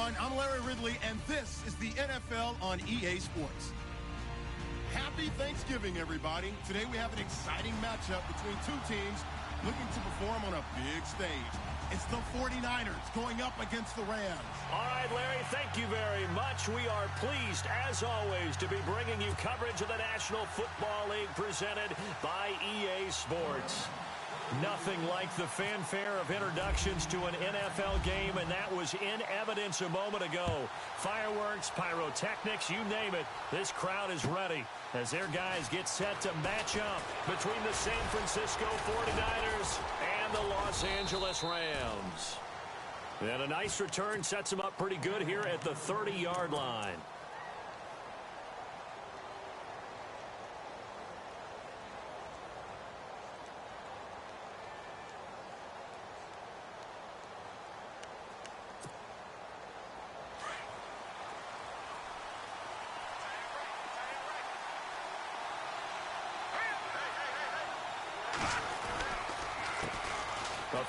everyone. I'm Larry Ridley, and this is the NFL on EA Sports. Happy Thanksgiving, everybody. Today we have an exciting matchup between two teams looking to perform on a big stage. It's the 49ers going up against the Rams. All right, Larry, thank you very much. We are pleased, as always, to be bringing you coverage of the National Football League presented by EA Sports. Nothing like the fanfare of introductions to an NFL game, and that was in evidence a moment ago. Fireworks, pyrotechnics, you name it. This crowd is ready as their guys get set to match up between the San Francisco 49ers and the Los Angeles Rams. And a nice return sets them up pretty good here at the 30-yard line.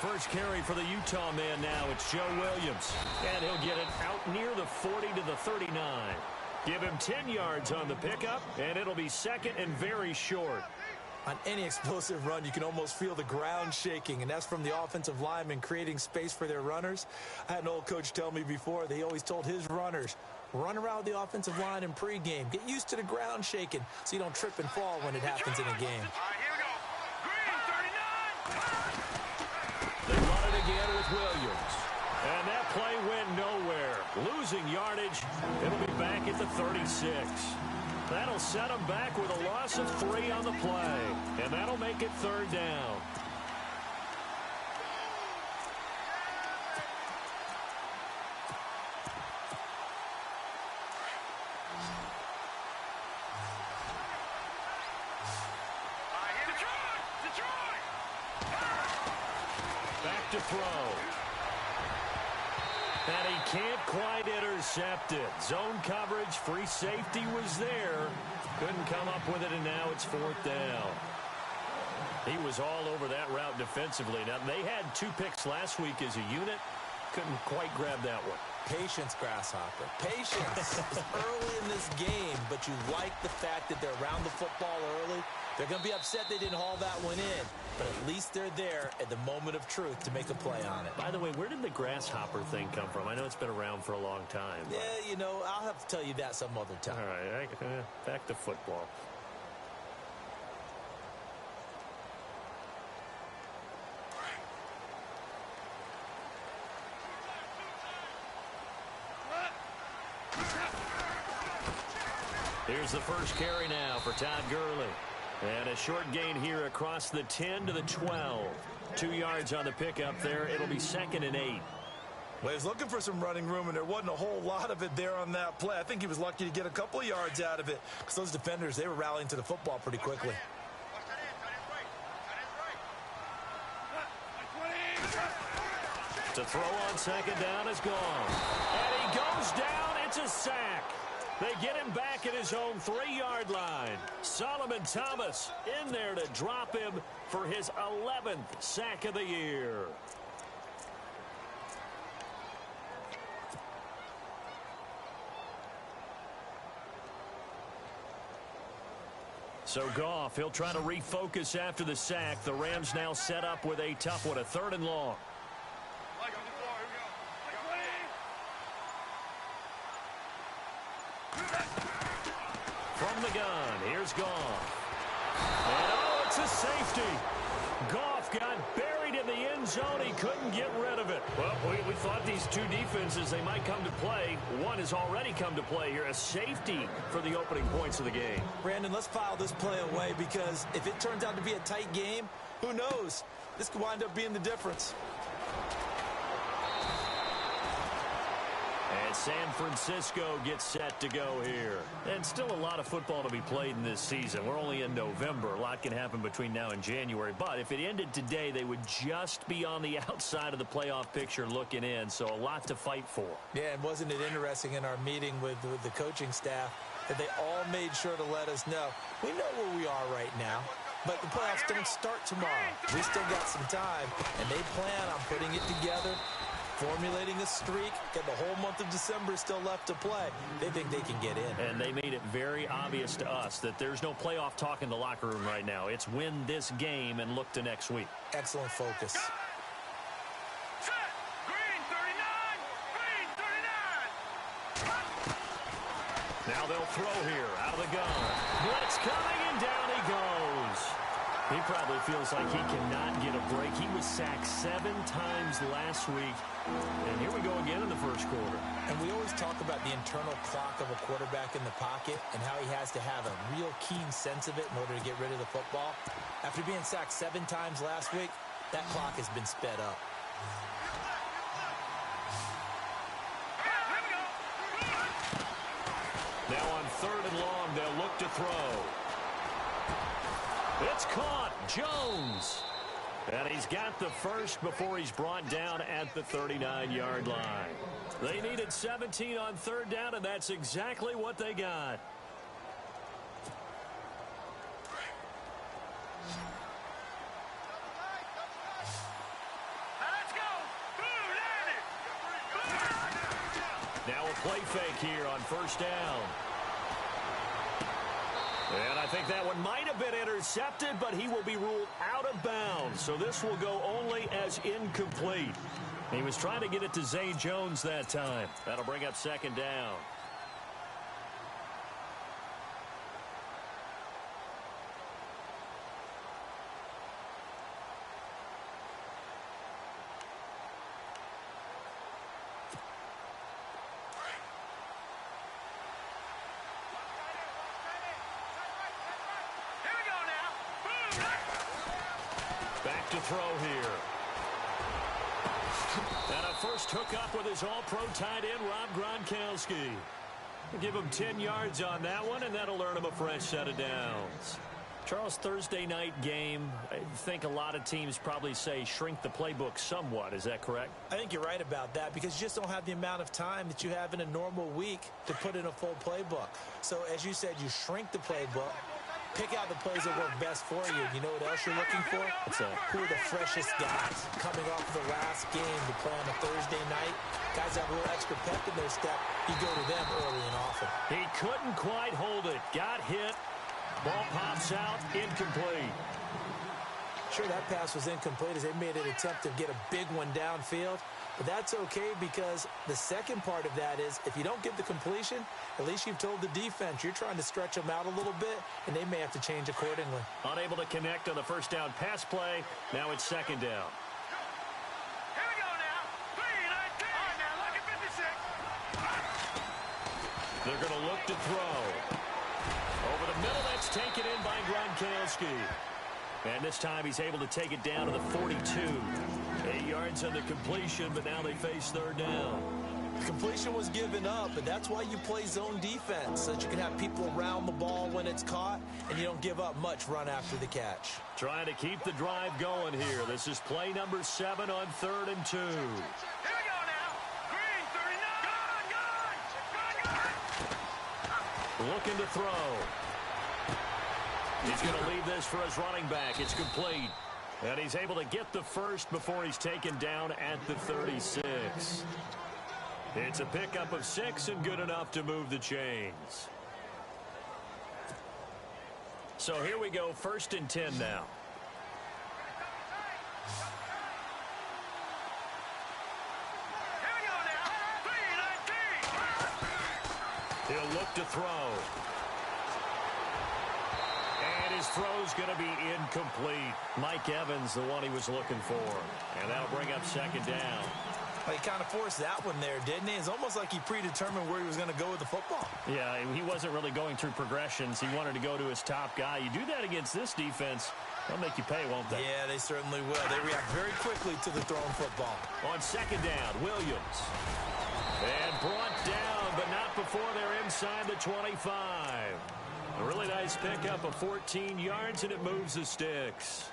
First carry for the Utah man now. It's Joe Williams. And he'll get it out near the 40 to the 39. Give him 10 yards on the pickup, and it'll be second and very short. On any explosive run, you can almost feel the ground shaking, and that's from the offensive linemen creating space for their runners. I had an old coach tell me before, they always told his runners, run around the offensive line in pregame. Get used to the ground shaking so you don't trip and fall when it happens in a game. They run it again with Williams. And that play went nowhere. Losing yardage. It'll be back at the 36. That'll set them back with a loss of 3 on the play. And that'll make it third down. To throw. And he can't quite intercept it. Zone coverage, free safety was there. Couldn't come up with it, and now it's fourth down. He was all over that route defensively. Now, they had 2 picks last week as a unit. Couldn't quite grab that one. Patience, Grasshopper. Patience is early in this game, but you like the fact that they're around the football early. They're going to be upset they didn't haul that one in, but at least they're there at the moment of truth to make a play on it. By the way, where did the grasshopper thing come from? I know it's been around for a long time. Yeah, you know, I'll have to tell you that some other time. All right, back to football. Here's the first carry now for Todd Gurley. And a short gain here across the 10 to the 12. 2 yards on the pickup there. It'll be second and 8. Well, he was looking for some running room, and there wasn't a whole lot of it there on that play. I think he was lucky to get a couple of yards out of it because those defenders, they were rallying to the football pretty quickly. To throw on second down is gone. And he goes down. It's a sack. They get him back at his own 3-yard line. Solomon Thomas in there to drop him for his 11th sack of the year. So Goff, he'll try to refocus after the sack. The Rams now set up with a tough one, a 3rd and long. From the gun, here's Goff. And oh, it's a safety. Goff got buried in the end zone. He couldn't get rid of it. Well, we thought these two defenses, they might come to play. One has already come to play here, a safety for the opening points of the game. Brandon, let's file this play away because if it turns out to be a tight game, who knows? This could wind up being the difference. And San Francisco gets set to go here. And still a lot of football to be played in this season. We're only in November. A lot can happen between now and January. But if it ended today, they would just be on the outside of the playoff picture looking in. So a lot to fight for. Yeah, and wasn't it interesting in our meeting with the coaching staff that they all made sure to let us know, we know where we are right now, but the playoffs don't start tomorrow. We still got some time, and they plan on putting it together formulating a streak, get the whole month of December still left to play. They think they can get in. And they made it very obvious to us that there's no playoff talk in the locker room right now. It's win this game and look to next week. Excellent focus. Now they'll throw here out of the gun. Blitz coming, and down he goes. He probably feels like he cannot get a break. He was sacked 7 times last week. And here we go again in the first quarter. And we always talk about the internal clock of a quarterback in the pocket and how he has to have a real keen sense of it in order to get rid of the football. After being sacked 7 times last week, that clock has been sped up. Now on 3rd and long, they'll look to throw. It's caught. Jones. And he's got the first before he's brought down at the 39-yard line. They needed 17 on 3rd down, and that's exactly what they got. Now a play fake here on 1st down. And I think that one might have been intercepted, but he will be ruled out of bounds. So this will go only as incomplete. He was trying to get it to Zay Jones that time. That'll bring up 2nd down. Back to throw here. And a first hookup with his all-pro tight end, Rob Gronkowski. Give him 10 yards on that one, and that'll earn him a fresh set of downs. Charles, Thursday night game, I think a lot of teams probably say shrink the playbook somewhat. Is that correct? I think you're right about that because you just don't have the amount of time that you have in a normal week to put in a full playbook. So, as you said, you shrink the playbook. Pick out the plays that work best for you. You know what else you're looking for? Who are the freshest guys coming off the last game to play on a Thursday night? Guys that have a little extra pep in their step. You go to them early and often. He couldn't quite hold it. Got hit. Ball pops out. Incomplete. Sure, that pass was incomplete as they made an attempt to get a big one downfield. But that's okay because the second part of that is if you don't get the completion, at least you've told the defense you're trying to stretch them out a little bit, and they may have to change accordingly. Unable to connect on the 1st down pass play. Now it's 2nd down. Here we go now. 3-19. All right, now look at 56. They're going to look to throw. Over the middle, that's taken in by Gronkowski. And this time he's able to take it down to the 42. 8 yards on the completion, but now they face 3rd down. The completion was given up, but that's why you play zone defense, so that you can have people around the ball when it's caught, and you don't give up much run after the catch. Trying to keep the drive going here. This is play number 7 on 3rd and 2. Here we go now. Green, 39. Gone. Looking to throw. He's going to leave this for his running back. It's complete. And he's able to get the first before he's taken down at the 36. It's a pickup of 6 and good enough to move the chains. So here we go, 1st and 10 now. Here we go now. 3-19. He'll look to throw. And his throw's going to be incomplete. Mike Evans, the one he was looking for. And that'll bring up 2nd down. Well, he kind of forced that one there, didn't he? It's almost like he predetermined where he was going to go with the football. Yeah, he wasn't really going through progressions. He wanted to go to his top guy. You do that against this defense, they'll make you pay, won't they? Yeah, they certainly will. They react very quickly to the thrown football. On 2nd down, Williams. And brought down, but not before they're inside the 25. A really nice pickup of 14 yards, and it moves the sticks.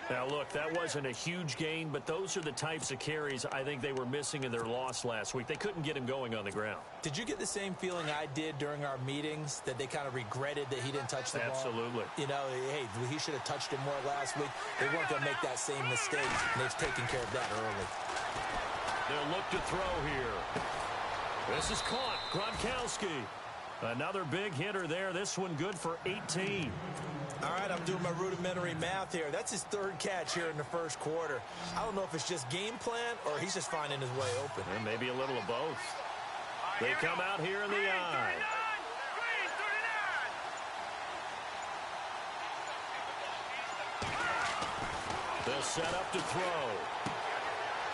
Now, look, that wasn't a huge gain, but those are the types of carries I think they were missing in their loss last week. They couldn't get him going on the ground. Did you get the same feeling I did during our meetings, that they kind of regretted that he didn't touch the ball? Absolutely. You know, hey, he should have touched it more last week. They weren't going to make that same mistake, and they've taken care of that early. They'll look to throw here. This is caught. Gronkowski. Another big hitter there. This one good for 18. All right, I'm doing my rudimentary math here. That's his third catch here in the first quarter. I don't know if it's just game plan or he's just finding his way open. And maybe a little of both. They come out here in the eye. They'll set up to throw.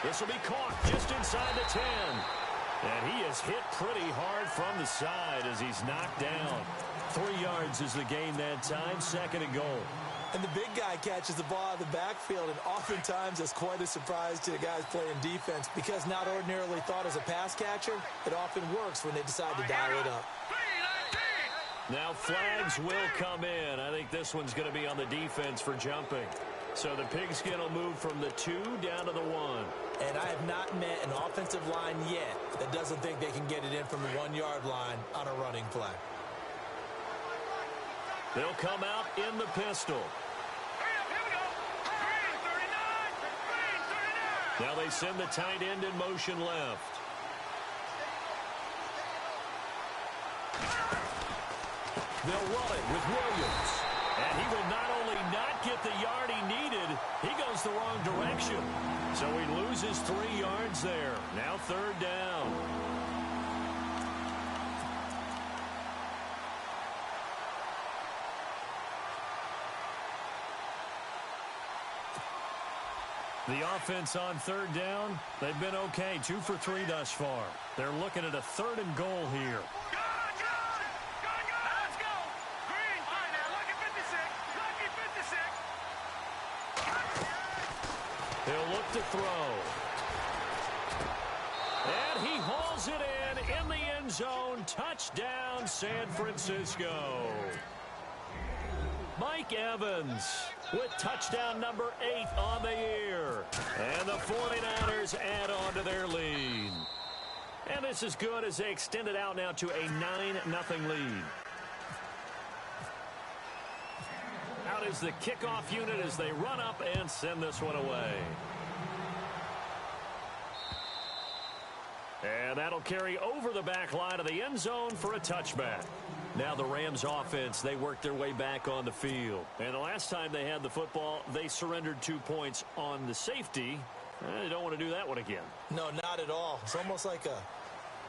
This will be caught just inside the 10. And he is hit pretty hard from the side as he's knocked down. 3 yards is the gain that time, 2nd and goal. And the big guy catches the ball out of the backfield, and oftentimes that's quite a surprise to the guys playing defense because not ordinarily thought as a pass catcher, it often works when they decide to dial it up. Now flags will come in. I think this one's going to be on the defense for jumping. So the pigskin will move from the 2 down to the 1. And I have not met an offensive line yet that doesn't think they can get it in from the 1-yard line on a running play. They'll come out in the pistol. Now they send the tight end in motion left. They'll run it with Williams. And he will not only not get the yard he needed, he goes the wrong direction. So he loses 3 yards there. Now 3rd down. The offense on 3rd down, they've been okay. 2 for 3 thus far. They're looking at a 3rd and goal here. He'll look to throw. And he hauls it in the end zone. Touchdown, San Francisco. Mike Evans with touchdown number 8 on the year. And the 49ers add on to their lead. And this is good as they extend it out now to a 9-0 lead. Out is the kickoff unit as they run up and send this one away. And that'll carry over the back line of the end zone for a touchback. Now the Rams offense, they worked their way back on the field. And the last time they had the football, they surrendered 2 points on the safety. They don't want to do that one again. No, not at all. It's almost like a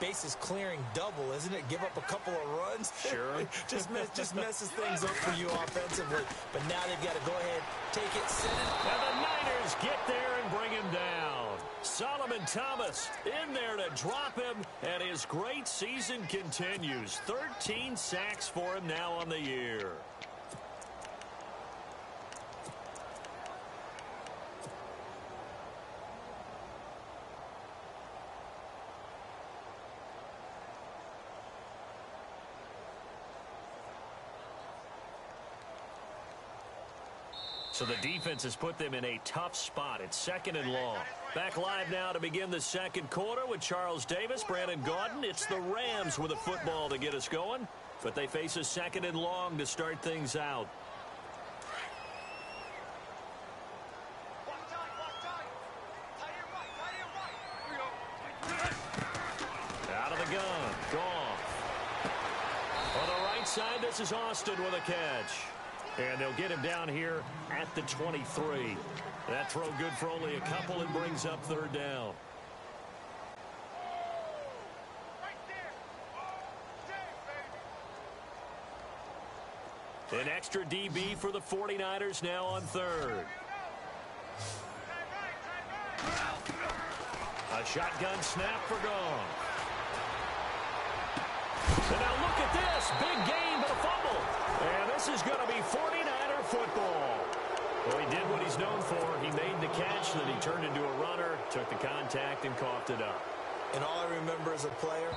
bases clearing double, isn't it? Give up a couple of runs. Sure. just messes things up for you offensively. But now they've got to go ahead, take it, send it. And the Niners get there and bring him down. Solomon Thomas in there to drop him, and his great season continues. 13 sacks for him now on the year. So the defense has put them in a tough spot. It's 2nd and long. Back live now to begin the second quarter with Charles Davis, Brandon Gaudin. It's the Rams with a football to get us going, but they face a 2nd and long to start things out. Out of the gun. Goff. On the right side, this is Austin with a catch. And they'll get him down here at the 23. That throw good for only a couple and brings up 3rd down. An extra DB for the 49ers now on 3rd. A shotgun snap for Goff. And now look at this. Big gain, but a fumble. And this is going to be 49er football. Well, he did what he's known for. He made the catch, then he turned into a runner, took the contact, and coughed it up. And all I remember as a player,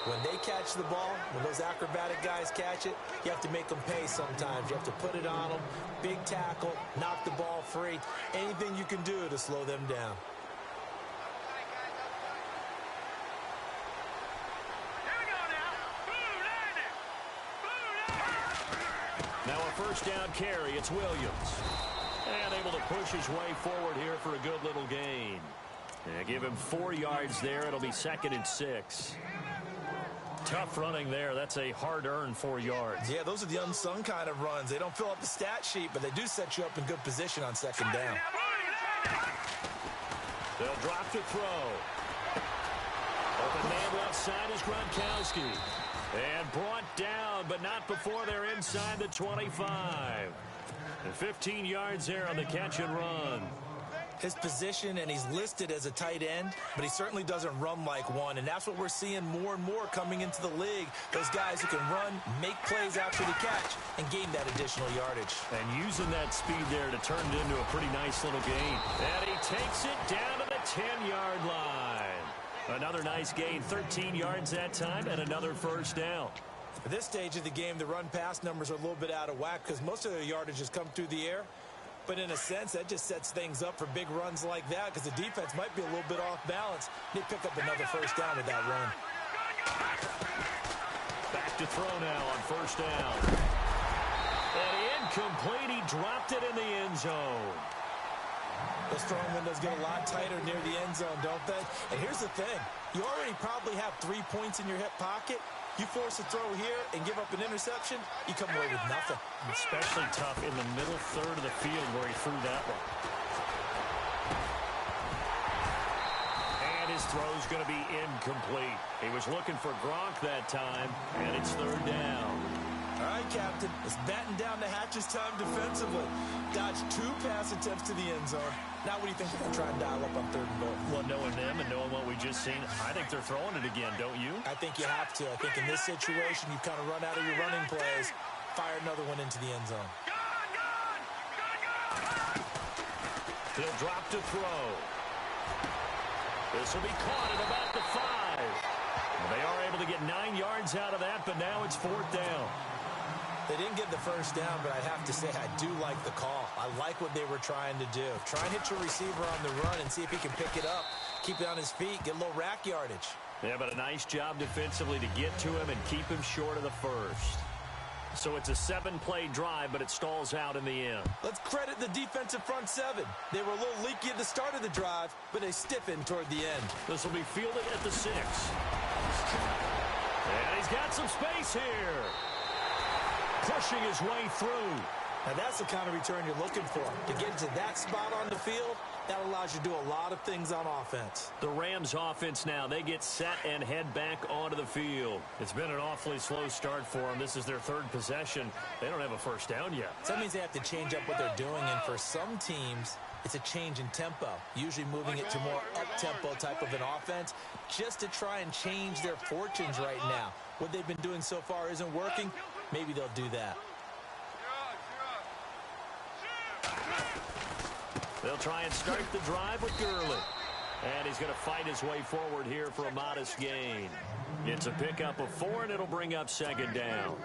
when they catch the ball, when those acrobatic guys catch it, you have to make them pay sometimes. You have to put it on them, big tackle, knock the ball free. Anything you can do to slow them down. Now a first down carry. It's Williams. And able to push his way forward here for a good little gain. Yeah, give him 4 yards there. It'll be 2nd and 6. Tough running there. That's a hard-earned 4 yards. Yeah, those are the unsung kind of runs. They don't fill up the stat sheet, but they do set you up in good position on 2nd down. They'll drop to throw. Open man left side is Gronkowski. And brought down, but not before they're inside the 25. And 15 yards there on the catch and run. His position, and he's listed as a tight end, but he certainly doesn't run like one, and that's what we're seeing more and more coming into the league. Those guys who can run, make plays after the catch, and gain that additional yardage. And using that speed there to turn it into a pretty nice little gain. And he takes it down to the 10-yard line. Another nice gain, 13 yards that time, and another 1st down. At this stage of the game, the run-pass numbers are a little bit out of whack because most of their yardage has come through the air. But in a sense, that just sets things up for big runs like that because the defense might be a little bit off balance. They pick up another 1st down with that run. Back to throw now on 1st down. And incomplete. He dropped it in the end zone. Those throwing windows get a lot tighter near the end zone, don't they? And here's the thing. You already probably have 3 points in your hip pocket. You force a throw here and give up an interception, you come away with nothing. Especially tough in the middle third of the field where he threw that one. And his throw's going to be incomplete. He was looking for Gronk that time, and it's 3rd down. All right, Captain. It's batten down the hatches time defensively. Dodge 2 pass attempts to the end zone. Now what do you think they're going to try and dial up on 3rd and goal? Well, knowing them and knowing what we just seen, I think they're throwing it again, don't you? I think you have to. I think in this situation, you've kind of run out of your running plays. Fire another one into the end zone. He'll drop to throw. This will be caught at about the 5. Well, they are able to get 9 yards out of that, but now it's 4th down. They didn't get the 1st down, but I have to say I do like the call. I like what they were trying to do. Try and hit your receiver on the run and see if he can pick it up, keep it on his feet, get a little rack yardage. Yeah, but a nice job defensively to get to him and keep him short of the 1st. So it's a 7-play drive, but it stalls out in the end. Let's credit the defensive front 7. They were a little leaky at the start of the drive, but they stiffened toward the end. This will be fielded at the 6. And he's got some space here. Pushing his way through. Now that's the kind of return you're looking for. To get to that spot on the field, that allows you to do a lot of things on offense. The Rams offense now, they get set and head back onto the field. It's been an awfully slow start for them. This is their 3rd possession. They don't have a 1st down yet. So that means they have to change up what they're doing, and for some teams, it's a change in tempo, usually moving it to more up-tempo type of an offense just to try and change their fortunes right now. What they've been doing so far isn't working. Maybe they'll do that. They'll try and start the drive with Gurley. And he's going to fight his way forward here for a modest gain. It's a pickup of 4, and it'll bring up 2nd down.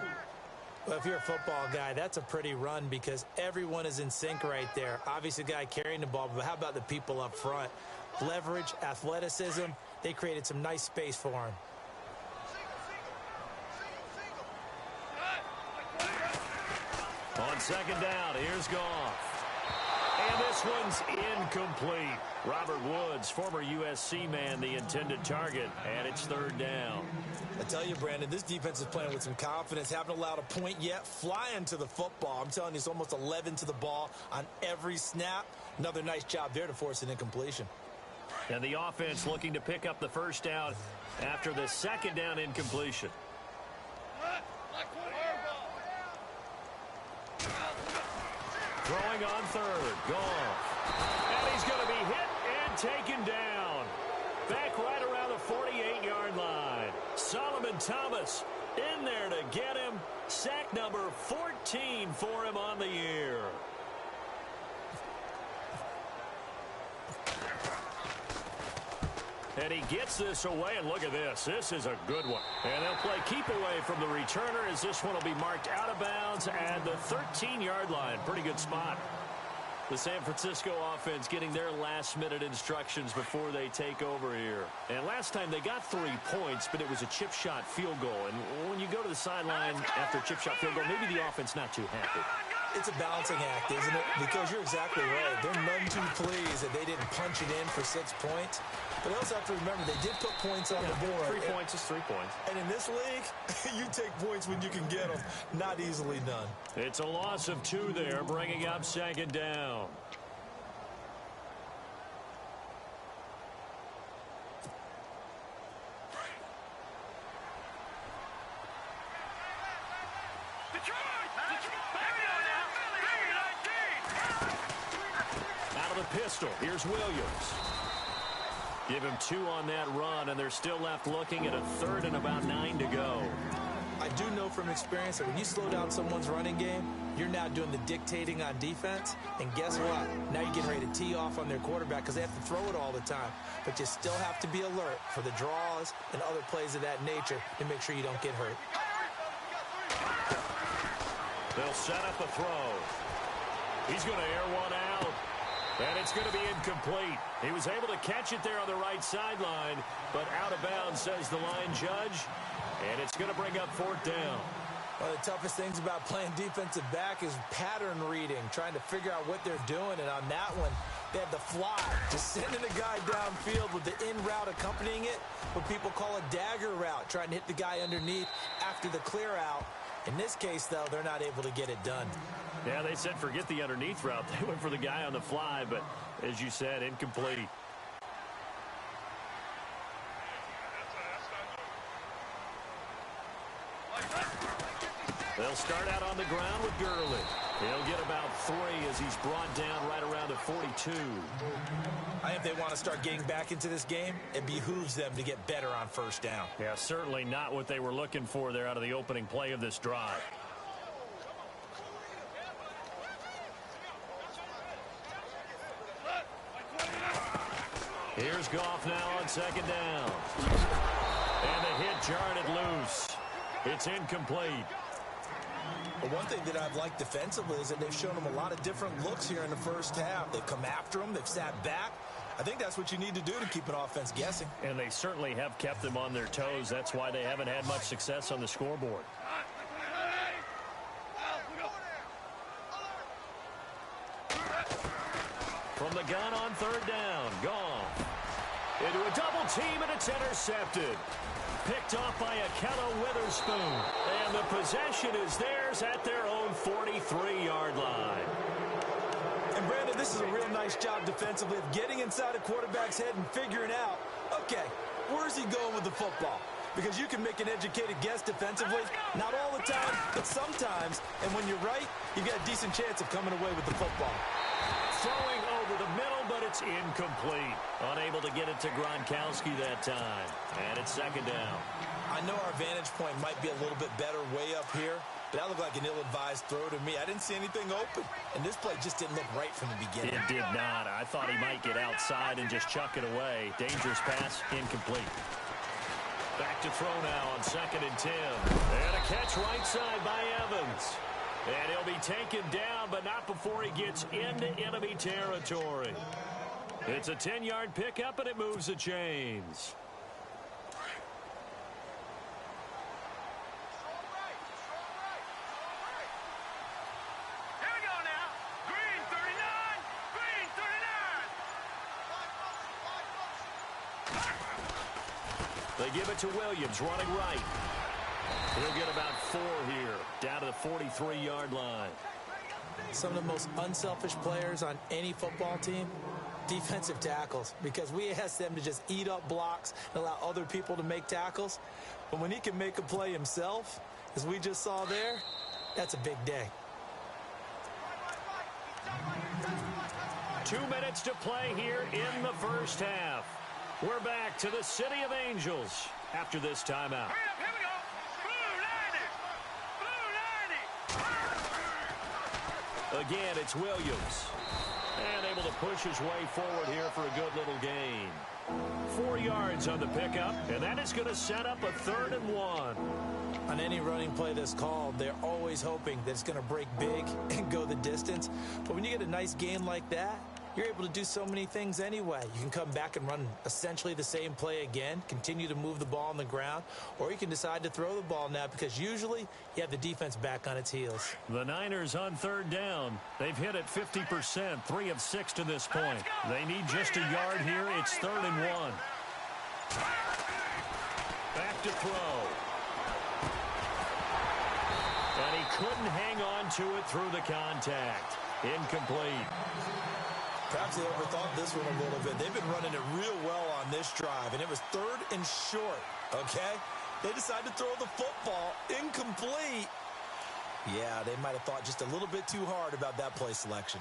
Well, if you're a football guy, that's a pretty run because everyone is in sync right there. Obviously, the guy carrying the ball, but how about the people up front? Leverage, athleticism, they created some nice space for him. On 2nd down, here's Goff. And this one's incomplete. Robert Woods, former USC man, the intended target, and it's 3rd down. I tell you, Brandon, this defense is playing with some confidence. Haven't allowed a point yet. Flying to the football. I'm telling you, it's almost 11 to the ball on every snap. Another nice job there to force an incompletion. And the offense looking to pick up the 1st down after the 2nd down incompletion. Throwing on 3rd, Goff. And he's going to be hit and taken down. Back right around the 48-yard line. Solomon Thomas in there to get him. Sack number 14 for him on the year. And he gets this away, and look at this. This is a good one. And they'll play keep away from the returner as this one will be marked out of bounds at the 13-yard line. Pretty good spot. The San Francisco offense getting their last-minute instructions before they take over here. And last time they got 3 points, but it was a chip shot field goal. And when you go to the sideline after a chip shot field goal, maybe the offense not too happy. It's a balancing act, isn't it? Because you're exactly right. They're none too pleased that they didn't punch it in for 6 points. But they also have to remember they did put points on the board. 3 points is 3 points. And in this league, you take points when you can get them. Not easily done. It's a loss of 2 there, bringing up 2nd down. Out of the pistol, here's Williams. Give him 2 on that run, and they're still left looking at a 3rd and about 9 to go. I do know from experience that when you slow down someone's running game, you're now doing the dictating on defense. And guess what? Now you're getting ready to tee off on their quarterback because they have to throw it all the time. But you still have to be alert for the draws and other plays of that nature to make sure you don't get hurt. They'll set up a throw. He's going to air one out. And it's going to be incomplete. He was able to catch it there on the right sideline, but out of bounds, says the line judge. And it's going to bring up 4th down. One of the toughest things about playing defensive back is pattern reading, trying to figure out what they're doing. And on that one, they had the fly, just sending a guy downfield with the in route accompanying it, what people call a dagger route, trying to hit the guy underneath after the clear out. In this case, though, they're not able to get it done. Yeah, they said forget the underneath route. They went for the guy on the fly, but as you said, incomplete. They'll start out on the ground with Gurley. He'll get about 3 as he's brought down right around the 42. I think if they want to start getting back into this game, it behooves them to get better on 1st down. Yeah, certainly not what they were looking for there out of the opening play of this drive. Here's Goff now on 2nd down. And the hit jarred it loose. It's incomplete. But one thing that I've liked defensively is that they've shown them a lot of different looks here in the 1st half. They've come after them. They've sat back. I think that's what you need to do to keep an offense guessing. And they certainly have kept them on their toes. That's why they haven't had much success on the scoreboard. From the gun on 3rd down, Goff. Into a double team, and it's intercepted. Picked off by Akello Witherspoon. And the possession is theirs at their own 43-yard line. And, Brandon, this is a real nice job defensively of getting inside a quarterback's head and figuring out, okay, where's he going with the football? Because you can make an educated guess defensively, not all the time, but sometimes. And when you're right, you've got a decent chance of coming away with the football. Throwing over the middle, but it's incomplete. Unable to get it to Gronkowski that time. And it's 2nd down. I know our vantage point might be a little bit better way up here, but that looked like an ill-advised throw to me. I didn't see anything open, and this play just didn't look right from the beginning. It did not. I thought he might get outside and just chuck it away. Dangerous pass, incomplete. Back to throw now on 2nd and 10. And a catch right side by Evans. And he'll be taken down, but not before he gets into enemy territory. It's a 10-yard pickup, and it moves the chains. Here we go now. Green 39. Green 39. They give it to Williams, running right. He'll get about 4 here, down to the 43-yard line. Some of the most unselfish players on any football team, defensive tackles, because we ask them to just eat up blocks and allow other people to make tackles. But when he can make a play himself, as we just saw there, that's a big day. 2 minutes to play here in the 1st half. We're back to the City of Angels after this timeout. Hurry up, here we go. Blue 90. Blue 90. Again, it's Williams. And able to push his way forward here for a good little gain. 4 yards on the pickup, and that is going to set up a 3rd and 1. On any running play that's called, they're always hoping that it's going to break big and go the distance. But when you get a nice gain like that, you're able to do so many things anyway. You can come back and run essentially the same play again, continue to move the ball on the ground, or you can decide to throw the ball now because usually you have the defense back on its heels. The Niners on third down. They've hit it 50%, 3 of 6 to this point. They need just a yard here. It's 3rd and 1. Back to throw. And he couldn't hang on to it through the contact. Incomplete. Perhaps they overthought this one a little bit. They've been running it real well on this drive, and it was 3rd and short, okay? They decided to throw the football incomplete. Yeah, they might have thought just a little bit too hard about that play selection.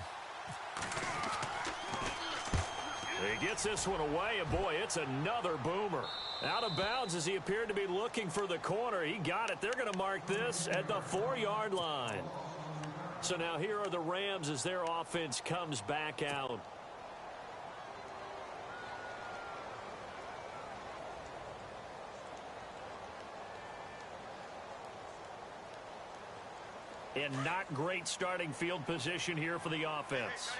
He gets this one away, and boy, it's another boomer. Out of bounds as he appeared to be looking for the corner. He got it. They're going to mark this at the 4-yard line. So now here are the Rams as their offense comes back out. And not great starting field position here for the offense.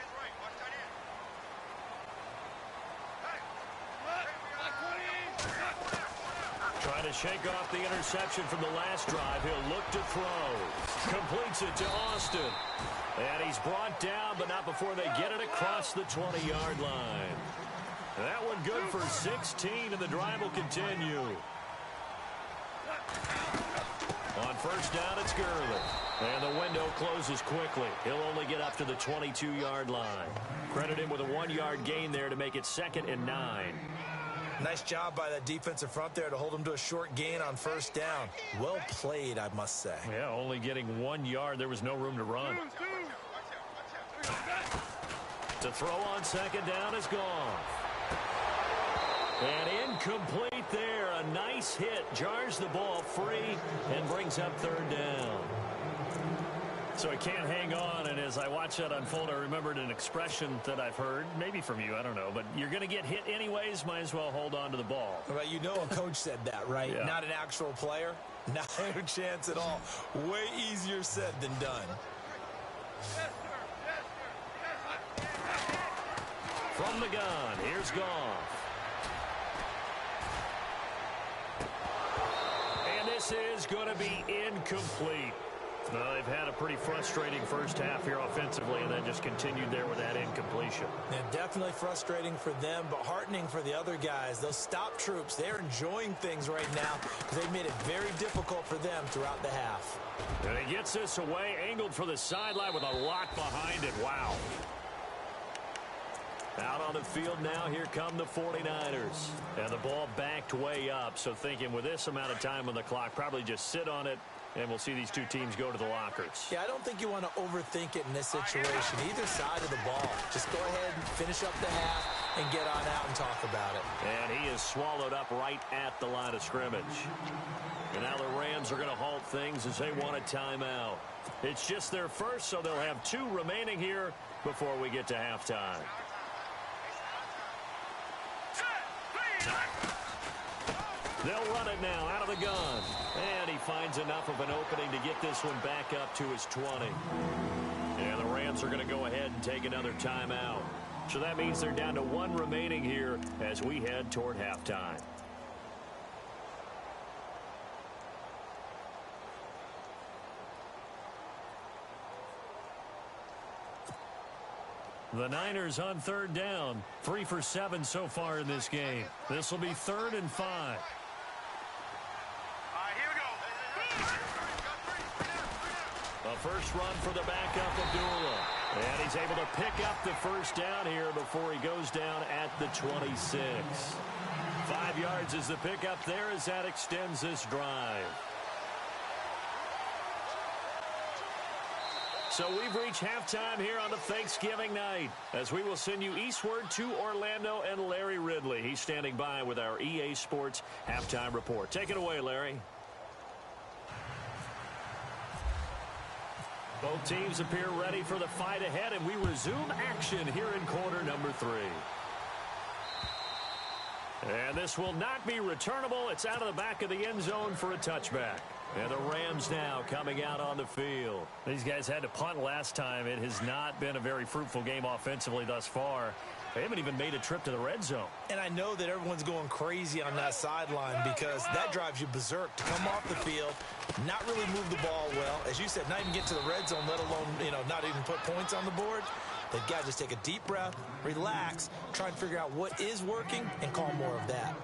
Trying to shake off the interception from the last drive. He'll look to throw. Completes it to Austin. And he's brought down, but not before they get it across the 20-yard line. That one good for 16, and the drive will continue. On first down, it's Gurley. And the window closes quickly. He'll only get up to the 22-yard line. Credit him with a 1-yard gain there to make it 2nd and 9. Nice job by that defensive front there to hold him to a short gain on first down. Well played, I must say. Yeah, only getting 1 yard. There was no room to run. To throw on second down is gone. And incomplete there. A nice hit. Jars the ball free and brings up 3rd down. So he can't hang on, and as I watch that unfold, I remembered an expression that I've heard, maybe from you, I don't know, but you're going to get hit anyways, might as well hold on to the ball. Well, you know a coach said that, right? Yeah. Not an actual player. Not a chance at all. Way easier said than done. From the gun, here's Goff. And this is going to be incomplete. Well, they've had a pretty frustrating first half here offensively, and then just continued there with that incompletion. Yeah, definitely frustrating for them, but heartening for the other guys. Those stop troops, they're enjoying things right now because they've made it very difficult for them throughout the half. And he gets this away, angled for the sideline with a lock behind it. Wow. Out on the field now, here come the 49ers. And the ball backed way up, so thinking with this amount of time on the clock, probably just sit on it, and we'll see these two teams go to the lockers. Yeah, I don't think you want to overthink it in this situation, either side of the ball. Just go ahead and finish up the half and get on out and talk about it. And he is swallowed up right at the line of scrimmage. And now the Rams are going to halt things as they want a timeout. It's just their first, so they'll have 2 remaining here before we get to halftime. They'll run it now out of the gun. And he finds enough of an opening to get this one back up to his 20. And the Rams are going to go ahead and take another timeout. So that means they're down to 1 remaining here as we head toward halftime. The Niners on third down. 3 for 7 so far in this game. This will be 3rd and 5. A first run for the backup, Abdullah. And he's able to pick up the first down here before he goes down at the 26. 5 yards is the pickup there as that extends this drive. So we've reached halftime here on the Thanksgiving night as we will send you eastward to Orlando and Larry Ridley. He's standing by with our EA Sports halftime report. Take it away, Larry. Both teams appear ready for the fight ahead, and we resume action here in quarter number 3. And this will not be returnable. It's out of the back of the end zone for a touchback. And the Rams now coming out on the field. These guys had to punt last time. It has not been a very fruitful game offensively thus far. They haven't even made a trip to the red zone. And I know that everyone's going crazy on that sideline because that drives you berserk to come off the field, not really move the ball well. As you said, not even get to the red zone, let alone, not even put points on the board. They've got to just take a deep breath, relax, try and figure out what is working, and call more of that.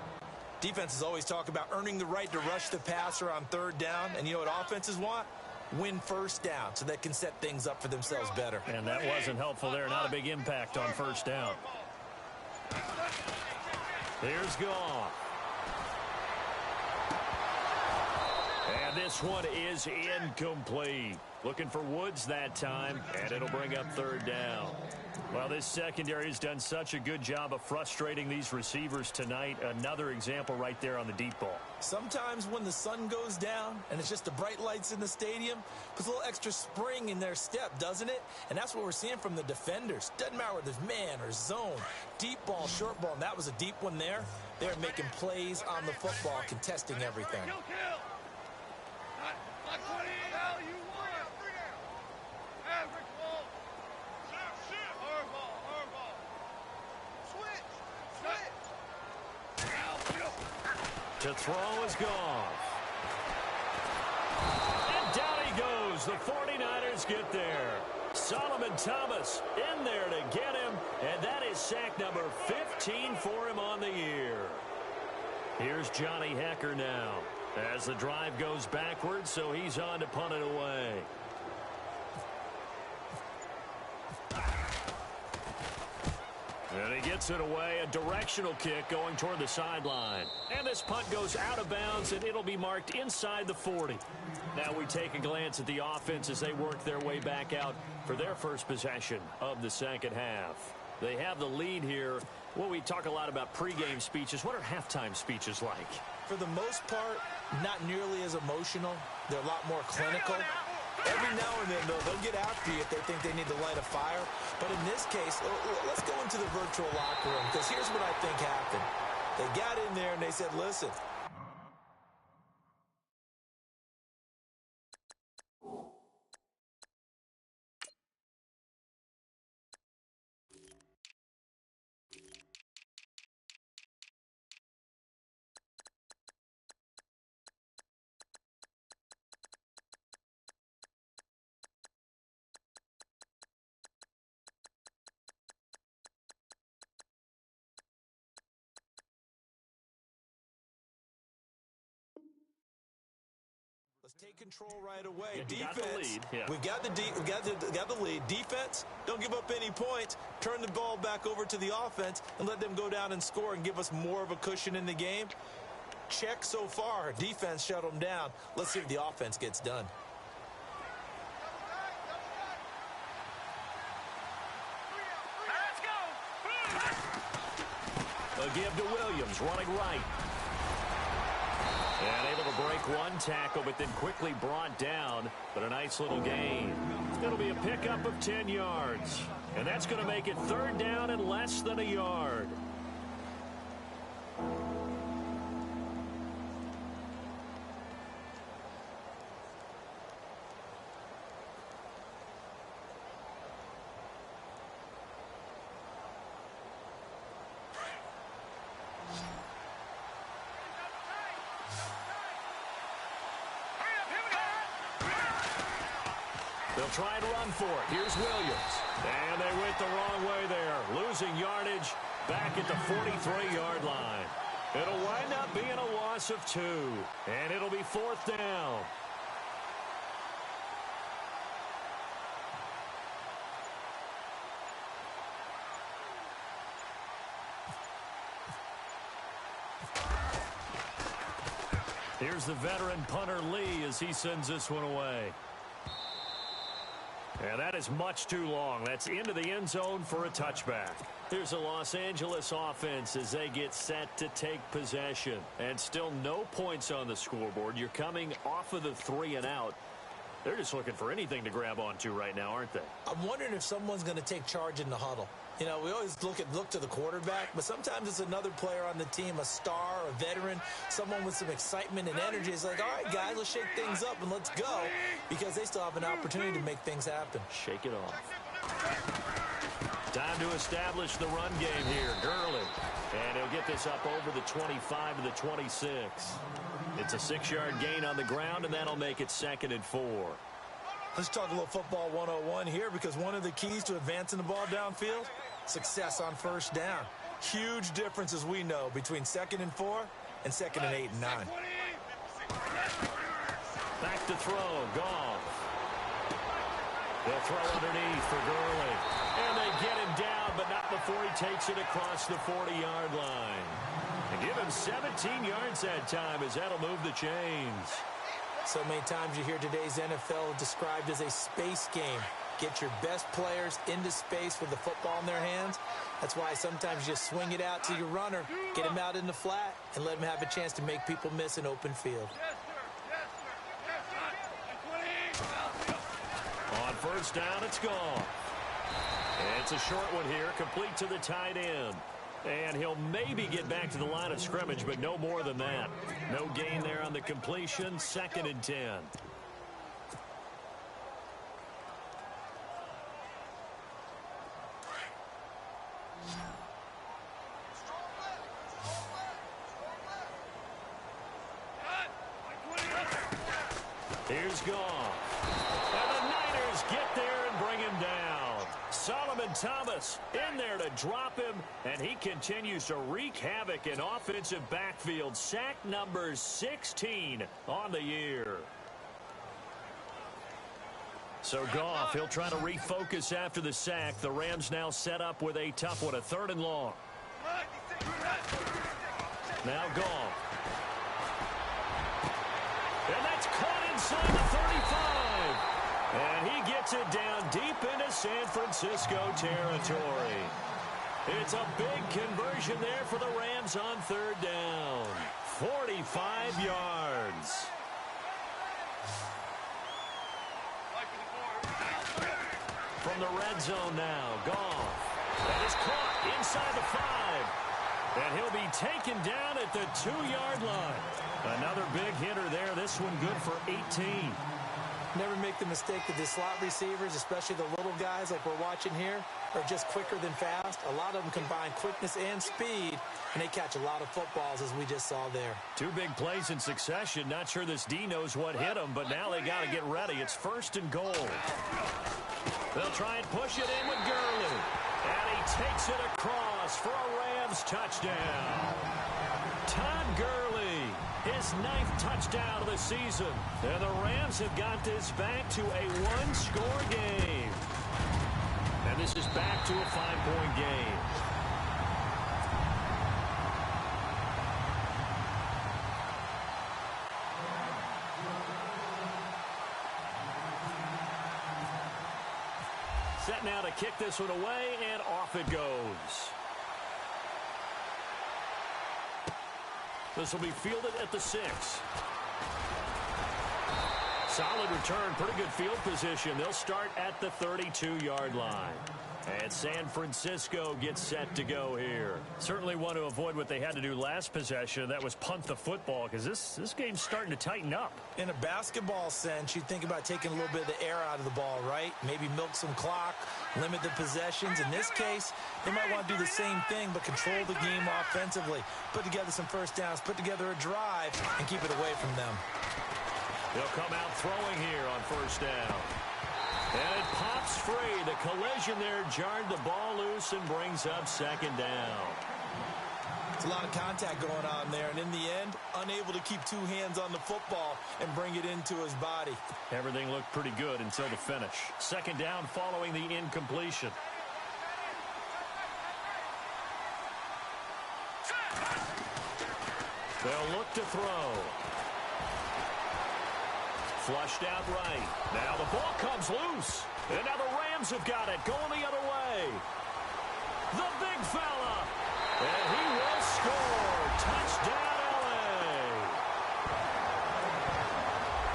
Defenses always talk about earning the right to rush the passer on third down. And you know what offenses want? Win first down so they can set things up for themselves better. And that wasn't helpful there. Not a big impact on first down. Here's Goff. And this one is incomplete. Looking for Woods that time, and it'll bring up third down. Well, this secondary has done such a good job of frustrating these receivers tonight. Another example right there on the deep ball. Sometimes when the sun goes down and it's just the bright lights in the stadium, puts a little extra spring in their step, doesn't it? And that's what we're seeing from the defenders. Doesn't matter whether there's man or zone, deep ball, short ball, and that was a deep one there. They're making plays on the football, contesting everything. To throw is Goff. And down he goes. The 49ers get there. Solomon Thomas in there to get him. And that is sack number 15 for him on the year. Here's Johnny Hecker now as the drive goes backwards, so he's on to punt it away. And he gets it away, a directional kick going toward the sideline. And this punt goes out of bounds, and it'll be marked inside the 40. Now we take a glance at the offense as they work their way back out for their first possession of the second half. They have the lead here. Well, we talk a lot about pregame speeches. What are halftime speeches like? For the most part, not nearly as emotional. They're a lot more clinical. Every now and then, though, they'll get after you if they think they need to light a fire. But in this case, let's go into the virtual locker room, because here's what I think happened. They got in there and they said, listen, let's take control right away. Yeah, Defense, we got the lead. Yeah. we got the lead. Defense, don't give up any points. Turn the ball back over to the offense and let them go down and score and give us more of a cushion in the game. Check so far. Defense shut them down. Let's see if the offense gets done. A give to Williams, running right. And able to break one tackle, but then quickly brought down. But a nice little gain. It'll be a pickup of 10 yards. And that's going to make it third down and less than a yard. They'll try and run for it. Here's Williams. And they went the wrong way there. Losing yardage back at the 43-yard line. It'll wind up being a loss of 2. And it'll be fourth down. Here's the veteran punter Lee as he sends this one away. And that is much too long. That's into the end zone for a touchback. Here's the Los Angeles offense as they get set to take possession. And still no points on the scoreboard. You're coming off of the 3 and out. They're just looking for anything to grab onto right now, aren't they? I'm wondering if someone's going to take charge in the huddle. You know, we always look to the quarterback, but sometimes it's another player on the team, a star, a veteran, someone with some excitement and energy. It's like, all right, guys, let's shake things up and let's go, because they still have an opportunity to make things happen. Shake it off. Time to establish the run game here. Gurley. And he'll get this up over the 25 to the 26. It's a 6-yard gain on the ground, and that'll make it 2nd and 4. Let's talk a little football 101 here, because one of the keys to advancing the ball downfield, success on first down. Huge difference, as we know, between 2nd and 4 and 2nd and 8 and 9. Back to throw. Goff. They'll throw underneath for Gurley. And they get him down, but not before he takes it across the 40-yard line. And give him 17 yards that time, as that'll move the chains. So many times you hear today's NFL described as a space game. Get your best players into space with the football in their hands. That's why sometimes you just swing it out to your runner, get him out in the flat, and let him have a chance to make people miss an open field. On first down, it's gone. It's a short one here, complete to the tight end. And he'll maybe get back to the line of scrimmage, but no more than that. No gain there on the completion. 2nd and 10. Here's Goff. And the Niners get there and bring him down. Solomon Thomas in there to drop him, and he continues to wreak havoc in offensive backfield. Sack number 16 on the year. So Goff, he'll try to refocus after the sack. The Rams now set up with a tough one, a 3rd and long. Now Goff. And that's caught inside the 35. And he gets it down deep into San Francisco territory. It's a big conversion there for the Rams on 3rd down. 45 yards. From the red zone now, Goff. That is caught inside the 5. And he'll be taken down at the 2-yard line. Another big hitter there. This one good for 18. Never make the mistake that the slot receivers, especially the little guys like we're watching here, are just quicker than fast. A lot of them combine quickness and speed, and they catch a lot of footballs, as we just saw there. 2 big plays in succession. Not sure this D knows what hit him, but now they got to get ready. It's 1st and goal. They'll try and push it in with Gurley. And he takes it across for a Rams touchdown. Todd Gurley, his 9th touchdown of the season. And the Rams have got this back to a 1-score game. And this is back to a 5-point game. Set now to kick this one away, and off it goes. This will be fielded at the 6. Solid return, pretty good field position. They'll start at the 32-yard line. And San Francisco gets set to go here. Certainly want to avoid what they had to do last possession. That was punt the football, because this game's starting to tighten up. In a basketball sense, you think about taking a little bit of the air out of the ball, right? Maybe milk some clock, limit the possessions. In this case, they might want to do the same thing, but control the game offensively. Put together some first downs, put together a drive, and keep it away from them. They'll come out throwing here on first down. And it pops free. The collision there jarred the ball loose and brings up 2nd down. It's a lot of contact going on there, and in the end, unable to keep 2 hands on the football and bring it into his body. Everything looked pretty good until the finish. 2nd down following the incompletion. They'll look to throw. Flushed out right. Now the ball comes loose. And now the Rams have got it. Going the other way. The big fella. And he will score. Touchdown, LA.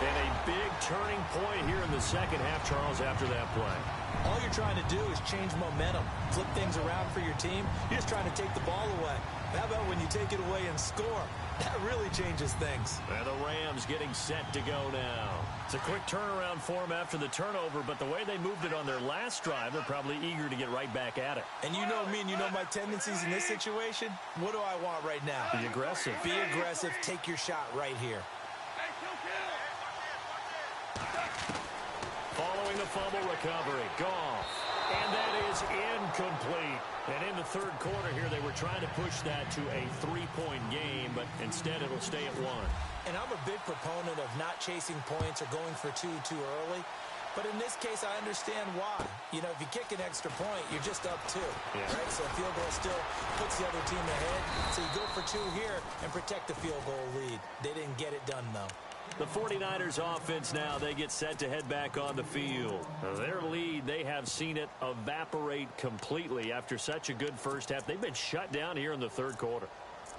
And a big turning point here in the second half, Charles, after that play. All you're trying to do is change momentum, flip things around for your team. You're just trying to take the ball away. How about when you take it away and score? That really changes things. And the Rams getting set to go now. It's a quick turnaround for them after the turnover, but the way they moved it on their last drive, they're probably eager to get right back at it. And you know me and you know my tendencies in this situation. What do I want right now? Be aggressive. Be aggressive. Take your shot right here. Following the fumble recovery, Goff. And that is incomplete. And in the third quarter here, they were trying to push that to a 3-point game, but instead it'll stay at 1. And I'm a big proponent of not chasing points or going for two too early. But in this case, I understand why. You know, if you kick an extra point, you're just up 2. Yeah. Right? So a field goal still puts the other team ahead. So you go for 2 here and protect the field goal lead. They didn't get it done, though. The 49ers offense now, they get set to head back on the field. Their lead, they have seen it evaporate completely after such a good first half. They've been shut down here in the third quarter.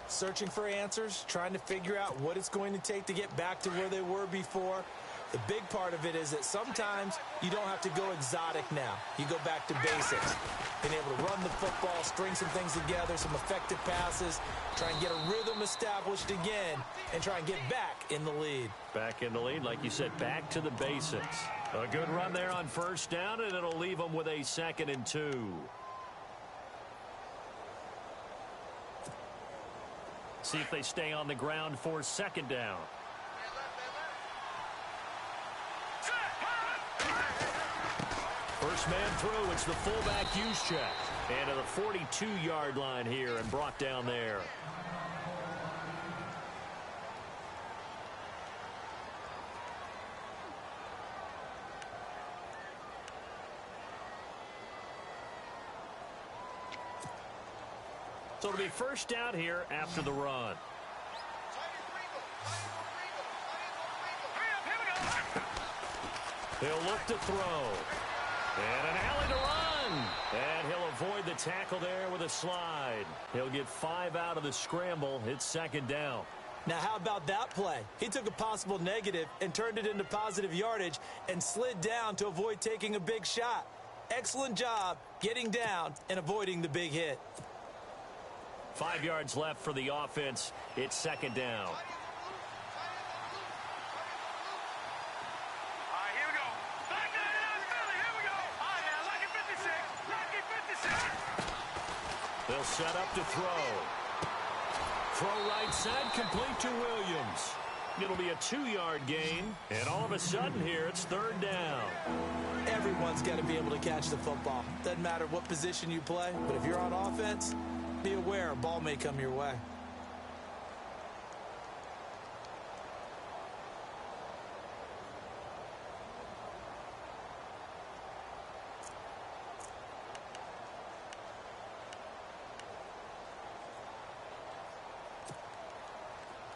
Searching for answers, trying to figure out what it's going to take to get back to where they were before. The big part of it is that sometimes you don't have to go exotic now. You go back to basics. Being able to run the football, string some things together, some effective passes, try and get a rhythm established again, and try and get back in the lead. Back in the lead, like you said, back to the basics. A good run there on first down, and it'll leave them with a 2nd and 2. See if they stay on the ground for 2nd down. First man through, it's the fullback use check. And to the 42-yard line here and brought down there. So it'll be first down here after the run. He'll look to throw. And an alley to run. And he'll avoid the tackle there with a slide. He'll get 5 out of the scramble. It's 2nd down. Now, how about that play? He took a possible negative and turned it into positive yardage and slid down to avoid taking a big shot. Excellent job getting down and avoiding the big hit. 5 yards left for the offense. It's 2nd down. They'll set up to throw. Throw right side, complete to Williams. It'll be a 2-yard gain, and all of a sudden here, it's 3rd down. Everyone's got to be able to catch the football. Doesn't matter what position you play, but if you're on offense, be aware a ball may come your way.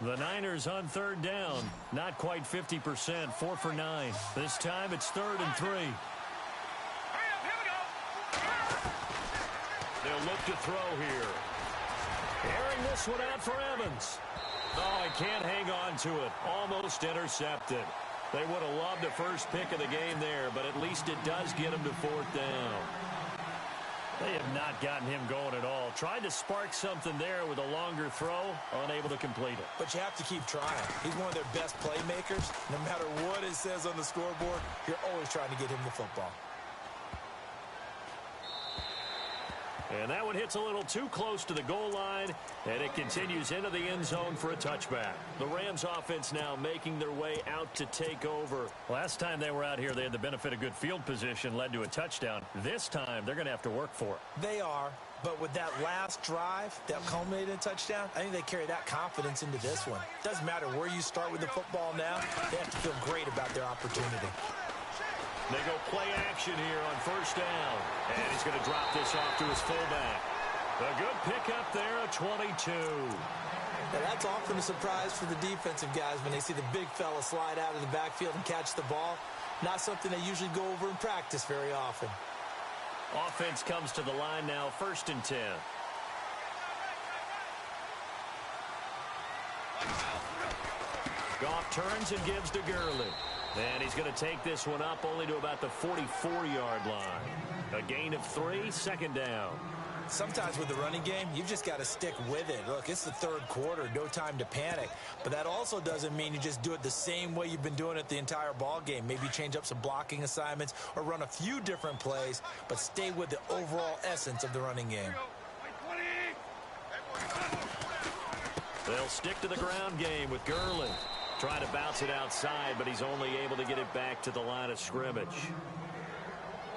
The Niners on 3rd down. Not quite 50%. 4 for 9. This time it's 3rd and 3. They'll look to throw here. Airing this one out for Evans. Oh, he can't hang on to it. Almost intercepted. They would have loved the first pick of the game there, but at least it does get him to 4th down. They have not gotten him going at all. Tried to spark something there with a longer throw, unable to complete it. But you have to keep trying. He's one of their best playmakers. No matter what it says on the scoreboard, you're always trying to get him the football. And that one hits a little too close to the goal line, and it continues into the end zone for a touchback. The Rams offense now making their way out to take over. Last time they were out here, they had the benefit of good field position, led to a touchdown. This time, they're going to have to work for it. They are, but with that last drive that culminated in a touchdown, I think they carry that confidence into this one. Doesn't matter where you start with the football now, they have to feel great about their opportunity. They go play action here on first down. And he's going to drop this off to his fullback. A good pickup there, a 22. Now that's often a surprise for the defensive guys when they see the big fella slide out of the backfield and catch the ball. Not something they usually go over in practice very often. Offense comes to the line now, 1st and 10. Goff turns and gives to Gurley. And he's going to take this one up only to about the 44-yard line. A gain of 3, second down. Sometimes with the running game, you've just got to stick with it. Look, it's the third quarter, no time to panic. But that also doesn't mean you just do it the same way you've been doing it the entire ball game. Maybe change up some blocking assignments or run a few different plays, but stay with the overall essence of the running game. They'll stick to the ground game with Gurley. Trying to bounce it outside, but he's only able to get it back to the line of scrimmage.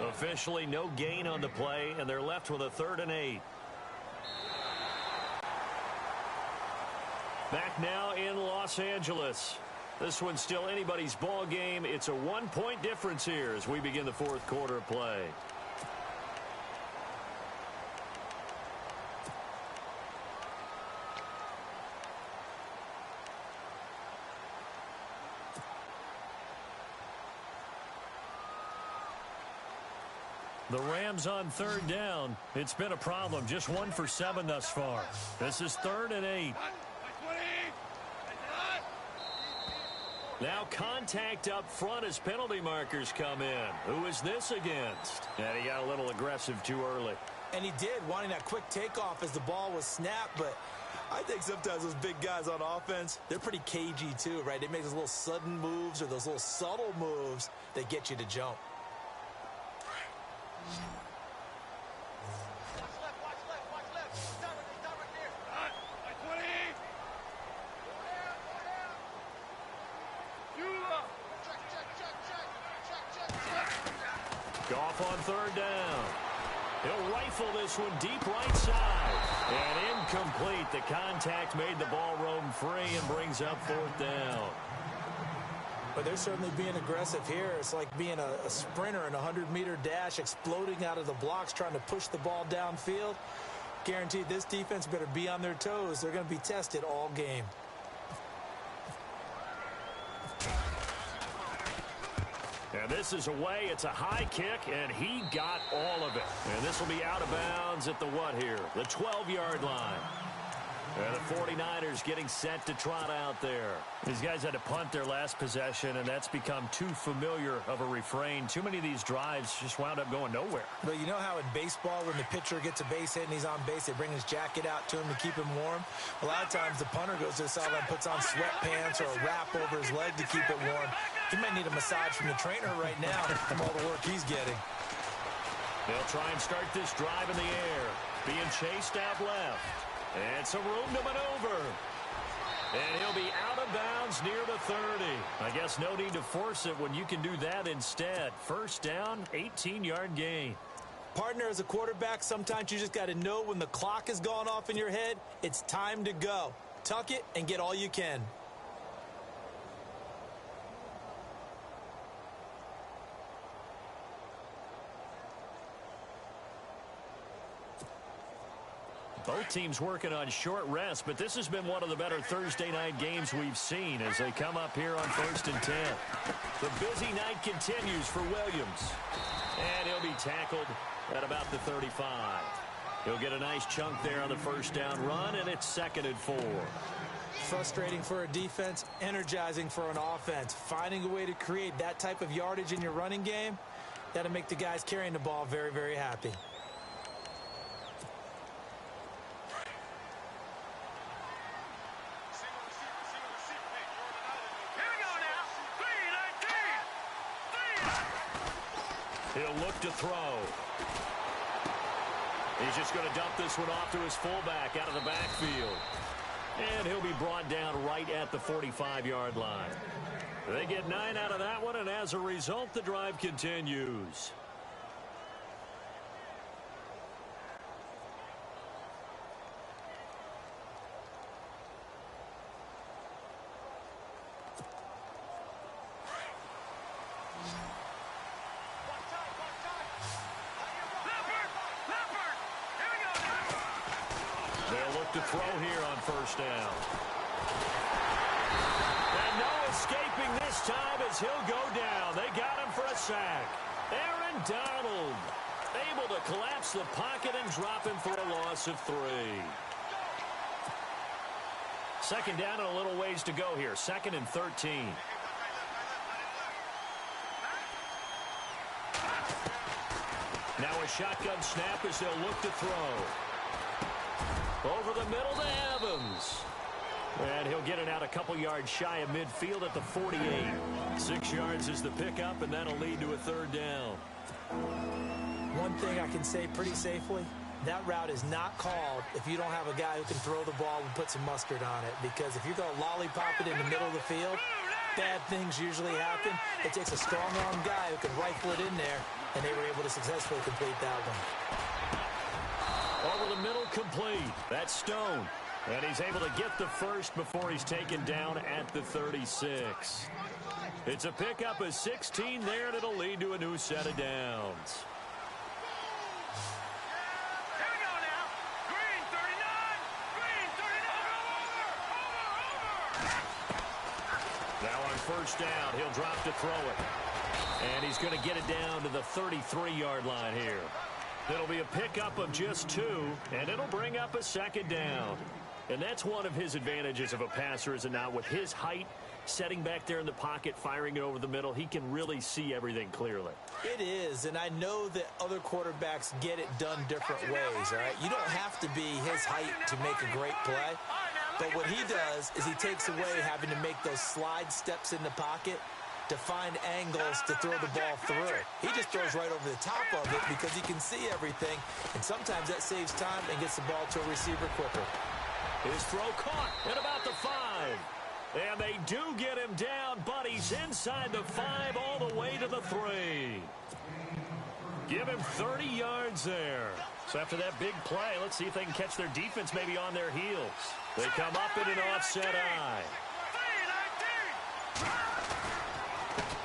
Officially no gain on the play, and they're left with a 3rd and 8. Back now in Los Angeles. This one's still anybody's ball game. It's a 1-point difference here as we begin the 4th quarter of play. The Rams on 3rd down. It's been a problem. Just 1 for 7 thus far. This is 3rd and 8. Now contact up front as penalty markers come in. Who is this against? And he got a little aggressive too early. And he did, wanting that quick takeoff as the ball was snapped. But I think sometimes those big guys on offense, they're pretty cagey too, right? They make those little sudden moves or those little subtle moves that get you to jump. Goff on 3rd down. He'll rifle this one deep right side. And incomplete. The contact made the ball roam free and brings up 4th down. But they're certainly being aggressive here. It's like being a sprinter in a 100-meter dash, exploding out of the blocks, trying to push the ball downfield. Guaranteed this defense better be on their toes. They're going to be tested all game. And this is away. It's a high kick, and he got all of it. And this will be out of bounds at the what here? The 12-yard line. And the 49ers getting set to trot out there. These guys had to punt their last possession, and that's become too familiar of a refrain. Too many of these drives just wound up going nowhere. But you know how in baseball, when the pitcher gets a base hit and he's on base, they bring his jacket out to him to keep him warm? A lot of times the punter goes to the sideline, puts on sweatpants or a wrap over his leg to keep it warm. He might need a massage from the trainer right now from all the work he's getting. They'll try and start this drive in the air. Being chased out left. And some room to maneuver. And he'll be out of bounds near the 30. I guess no need to force it when you can do that instead. 1st down, 18-yard gain. Partner, as a quarterback, sometimes you just got to know when the clock has gone off in your head, it's time to go. Tuck it and get all you can. Both teams working on short rest, but this has been one of the better Thursday night games we've seen as they come up here on 1st and 10. The busy night continues for Williams. And he'll be tackled at about the 35. He'll get a nice chunk there on the 1st down run, and it's 2nd and 4. Frustrating for a defense, energizing for an offense. Finding a way to create that type of yardage in your running game, that'll make the guys carrying the ball very, very happy. He'll look to throw. He's just going to dump this one off to his fullback out of the backfield. And he'll be brought down right at the 45-yard line. They get 9 out of that one, and as a result, the drive continues. To throw here on 1st down. And no escaping this time as he'll go down. They got him for a sack. Aaron Donald able to collapse the pocket and drop him for a loss of 3. Second down and a little ways to go here. 2nd and 13. Now a shotgun snap as they'll look to throw. Over the middle to Evans. And he'll get it out a couple yards shy of midfield at the 48. 6 yards is the pickup, and that'll lead to a 3rd down. One thing I can say pretty safely, that route is not called if you don't have a guy who can throw the ball and put some mustard on it. Because if you're going to lollipop it in the middle of the field, bad things usually happen. It takes a strong-arm guy who can rifle it in there, and they were able to successfully complete that one. Over the middle, complete. That's Stone. And he's able to get the first before he's taken down at the 36. It's a pickup of 16 there, and it'll lead to a new set of downs. Here we go now. Green 39. Green 39. Over. Now on 1st down, he'll drop to throw it. And he's going to get it down to the 33-yard line here. It'll be a pickup of just 2, and it'll bring up a 2nd down. And that's one of his advantages of a passer, is it not? With his height, setting back there in the pocket, firing it over the middle, he can really see everything clearly. It is, and I know that other quarterbacks get it done different ways, all right? You don't have to be his height to make a great play. But what he does is he takes away having to make those slide steps in the pocket to find angles to throw the ball through. He just throws right over the top of it because he can see everything, and sometimes that saves time and gets the ball to a receiver quicker. His throw caught at about the 5. And they do get him down, but he's inside the 5 all the way to the 3. Give him 30 yards there. So after that big play, let's see if they can catch their defense maybe on their heels. They come up in an offset eye.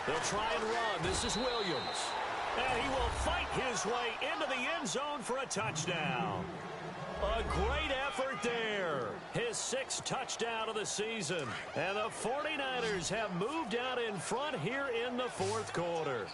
They'll try and run. This is Williams. And he will fight his way into the end zone for a touchdown. A great effort there. His 6th touchdown of the season. And the 49ers have moved out in front here in the 4th quarter.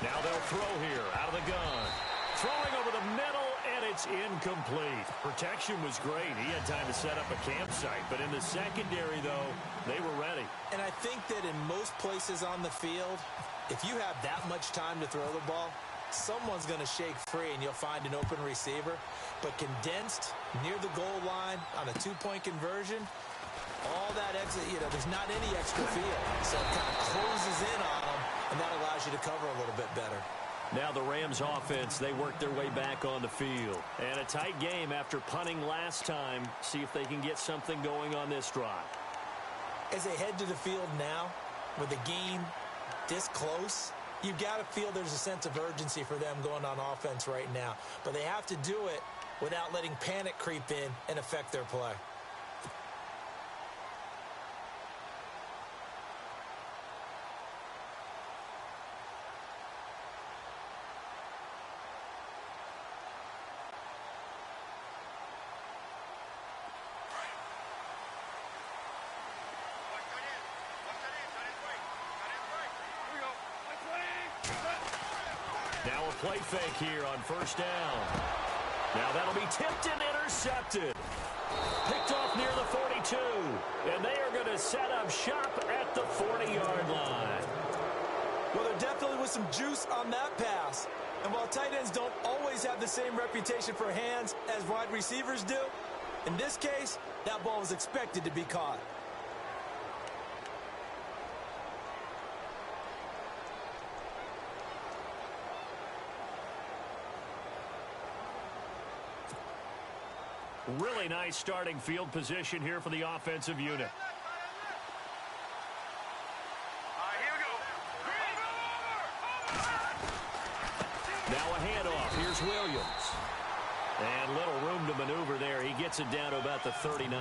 Now they'll throw here out of the gun. Throwing over the middle, and it's incomplete. Protection was great. He had time to set up a campsite. But in the secondary, though, they were ready. And I think that in most places on the field, if you have that much time to throw the ball, someone's going to shake free and you'll find an open receiver. But condensed near the goal line on a 2-point conversion, all that exit, there's not any extra field. So it kind of closes in on them, and that allows you to cover a little bit better. Now the Rams offense, they work their way back on the field. And a tight game after punting last time. See if they can get something going on this drive. As they head to the field now, with the game this close, you've got to feel there's a sense of urgency for them going on offense right now. But they have to do it without letting panic creep in and affect their play. Now a play fake here on 1st down. Now that'll be tipped and intercepted. Picked off near the 42. And they are going to set up shop at the 40-yard line. Well, there definitely was some juice on that pass. And while tight ends don't always have the same reputation for hands as wide receivers do, in this case, that ball was expected to be caught. Really nice starting field position here for the offensive unit. Here we go. Now a handoff. Here's Williams. And little room to maneuver there. He gets it down to about the 39.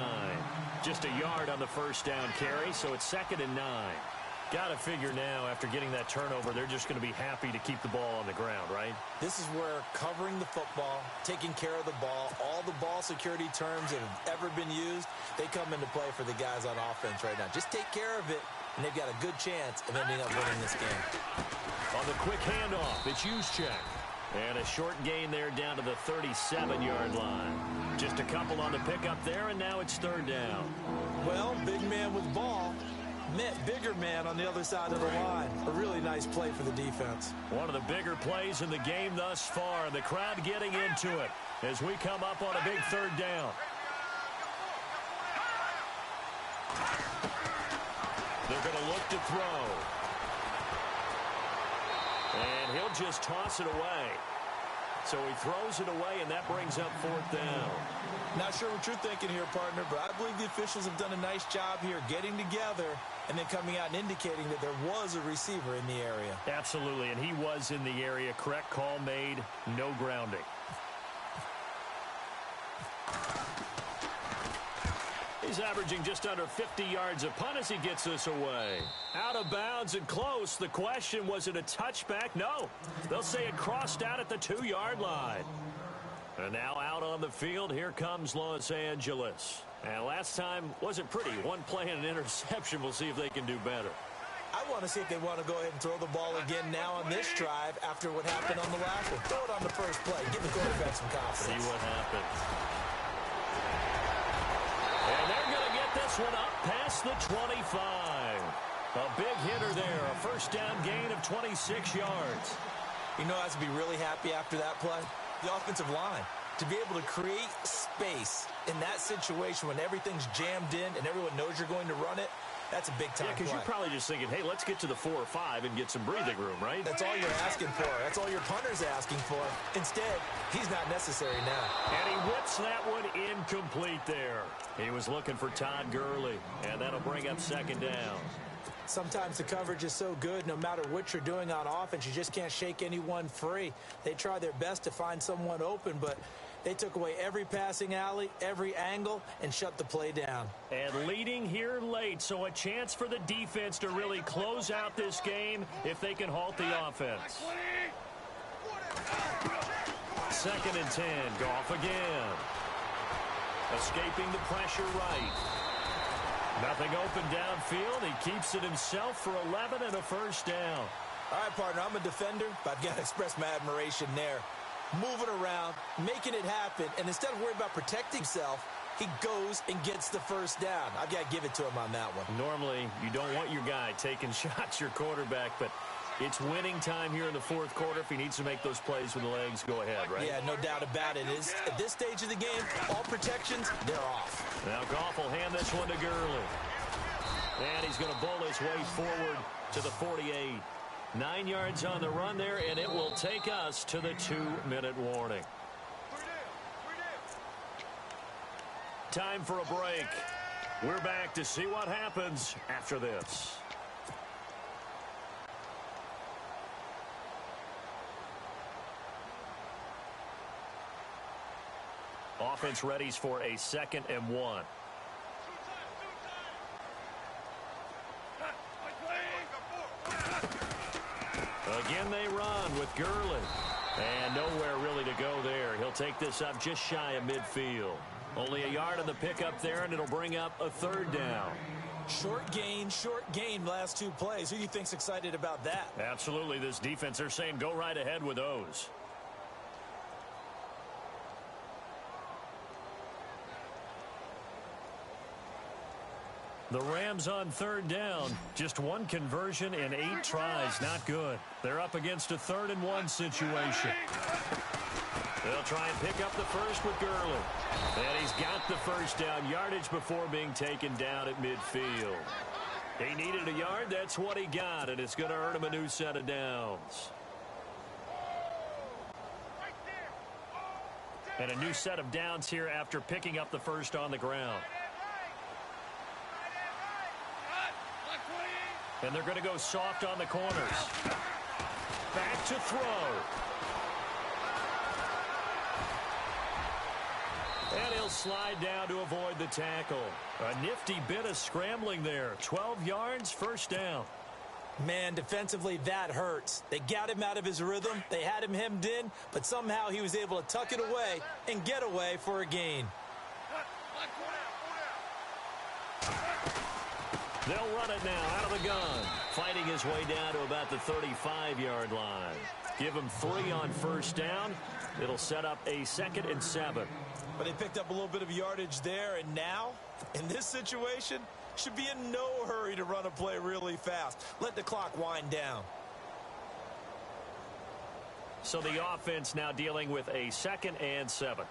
Just a yard on the 1st down carry, so it's 2nd and 9. Got to figure now, after getting that turnover, they're just going to be happy to keep the ball on the ground, right? This is where covering the football, taking care of the ball, all the ball security terms that have ever been used, they come into play for the guys on offense right now. Just take care of it, and they've got a good chance of ending up winning this game. On the quick handoff, it's Juszczyk. And a short gain there down to the 37-yard line. Just a couple on the pickup there, and now it's third down. Well, big man with ball met bigger man on the other side of the line. A really nice play for the defense. One of the bigger plays in the game thus far. The crowd getting into it as we come up on a big third down. They're going to look to throw. And he'll just toss it away. So he throws it away, and that brings up fourth down. Not sure what you're thinking here, partner, but I believe the officials have done a nice job here getting together and then coming out and indicating that there was a receiver in the area. Absolutely, and he was in the area. Correct call made, no grounding. He's averaging just under 50 yards a punt as he gets this away. Out of bounds and close. The question, was it a touchback? No. They'll say it crossed out at the 2-yard line. And now out on the field, here comes Los Angeles. And last time wasn't pretty. One play and an interception. We'll see if they can do better. I want to see if they want to go ahead and throw the ball again now on this drive after what happened on the last one. Throw it on the first play. Give the quarterback some confidence. See what happens. And they're going to get this one up past the 25. A big hitter there. A first down gain of 26 yards. You know, I have to be really happy after that play. The offensive line, to be able to create space in that situation when everything's jammed in and everyone knows you're going to run it, that's a big-time play. Yeah, because you're probably just thinking, hey, let's get to the 4 or 5 and get some breathing room, right? That's all you're asking for. That's all your punter's asking for. Instead, he's not necessary now. And he whips that one incomplete there. He was looking for Todd Gurley, and that'll bring up second down. Sometimes the coverage is so good, no matter what you're doing on offense, you just can't shake anyone free. They try their best to find someone open, but they took away every passing alley, every angle, and shut the play down. And leading here late, so a chance for the defense to really close out this game if they can halt the offense. 2nd and 10, Goff again. Escaping the pressure right. Nothing open downfield. He keeps it himself for 11 and a first down. All right, partner, I'm a defender, but I've got to express my admiration there. Moving around, making it happen, and instead of worrying about protecting himself, he goes and gets the first down. I've got to give it to him on that one. Normally, you don't want your guy taking shots, your quarterback, but it's winning time here in the fourth quarter. If he needs to make those plays with the legs, go ahead, right? Yeah, no doubt about it. At this stage of the game, all protections, they're off. Now Goff will hand this one to Gurley. And he's going to bowl his way forward to the 48. 9 yards on the run there, and it will take us to the 2-minute warning. Time for a break. We're back to see what happens after this. Offense readies for a 2nd and 1. Again they run with Gurley. And nowhere really to go there. He'll take this up just shy of midfield. Only a yard on the pickup there, and it'll bring up a 3rd down. Short gain last 2 plays. Who do you think's excited about that? Absolutely. This defense, they're saying go right ahead with those. The Rams on 3rd down. Just 1 conversion in 8 tries. Not good. They're up against a 3rd and 1 situation. They'll try and pick up the first with Gurley. And he's got the first down. Yardage before being taken down at midfield. He needed a yard. That's what he got. And it's going to earn him a new set of downs. And a new set of downs here after picking up the first on the ground. And they're going to go soft on the corners. Back to throw. And he'll slide down to avoid the tackle. A nifty bit of scrambling there. 12 yards, first down. Man, defensively, that hurts. They got him out of his rhythm. They had him hemmed in, but somehow he was able to tuck it away and get away for a gain. They'll run it now out of the gun. Fighting his way down to about the 35-yard line. Give him 3 on first down. It'll set up a 2nd and 7. But they picked up a little bit of yardage there, and now, in this situation, should be in no hurry to run a play really fast. Let the clock wind down. So the offense now dealing with a 2nd and 7.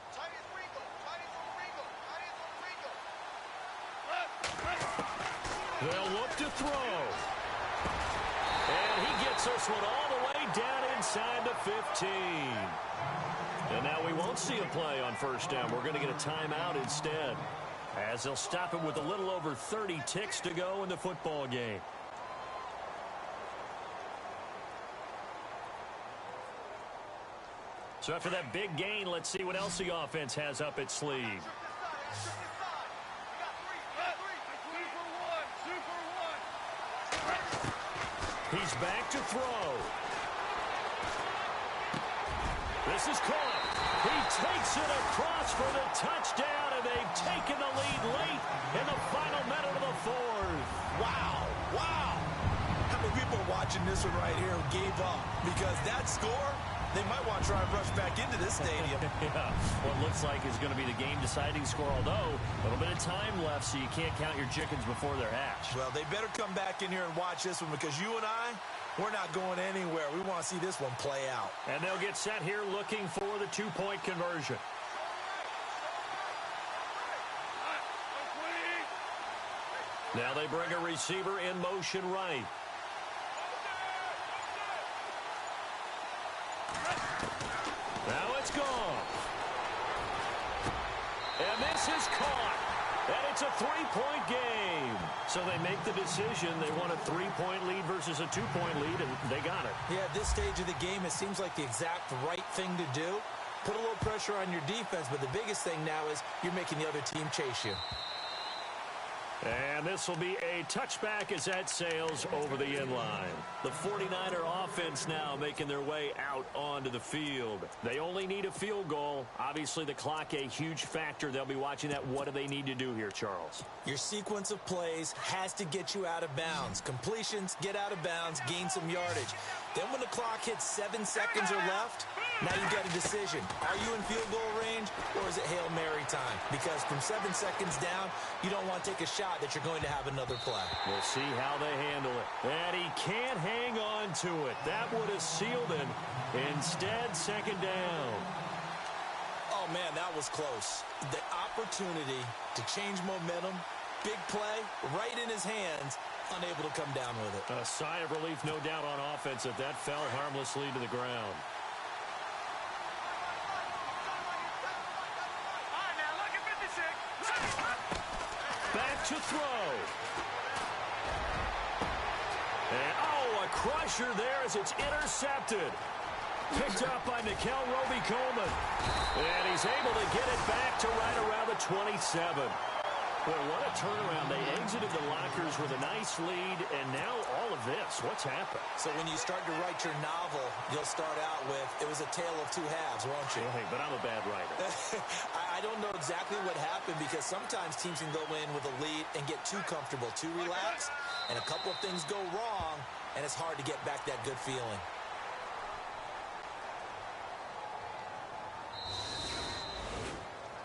They'll look to throw. And he gets this one all the way down inside the 15. And now we won't see a play on first down. We're going to get a timeout instead, as they'll stop it with a little over 30 ticks to go in the football game. So after that big gain, let's see what else the offense has up its sleeve. He's back to throw. This is caught. He takes it across for the touchdown, and they've taken the lead late in the final minute of the 4th. Wow, wow. How many people are watching this one right here who gave up? Because that score, they might want to try and rush back into this stadium. Yeah, what looks like is going to be the game-deciding score, although a little bit of time left, so you can't count your chickens before they're hatched. Well, they better come back in here and watch this one, because you and I, we're not going anywhere. We want to see this one play out. And they'll get set here looking for the 2-point conversion. Now they bring a receiver in motion right. Now it's gone. And this is caught. And it's a 3-point game. So they make the decision. They want a 3-point lead versus a 2-point lead, and they got it. Yeah, at this stage of the game, it seems like the exact right thing to do. Put a little pressure on your defense, but the biggest thing now is you're making the other team chase you. And this will be a touchback as that sails over the end line. The 49er offense now making their way out onto the field. They only need a field goal. Obviously, the clock a huge factor. They'll be watching that. What do they need to do here, Charles? Your sequence of plays has to get you out of bounds. Completions, get out of bounds, gain some yardage. Then when the clock hits 7 seconds or left, now you get a decision. Are you in field goal range, or is it Hail Mary time? Because from 7 seconds down, you don't want to take a shot that you're going to have another play. We'll see how they handle it. And he can't hang on to it. That would have sealed it. Instead, 2nd down. Oh, man, that was close. The opportunity to change momentum, big play, right in his hands, unable to come down with it. A sigh of relief, no doubt, on offense if that fell harmlessly to the ground. Back to throw. And, oh, a crusher there as it's intercepted. Picked up by Nickel Roby-Coleman. And he's able to get it back to right around the 27. Boy, what a turnaround. They exited the lockers with a nice lead, and now all of this. What's happened? So when you start to write your novel, you'll start out with, it was a tale of two halves, won't you? Hey, but I'm a bad writer. I don't know exactly what happened, because sometimes teams can go in with a lead and get too comfortable, too relaxed, and a couple of things go wrong, and it's hard to get back that good feeling.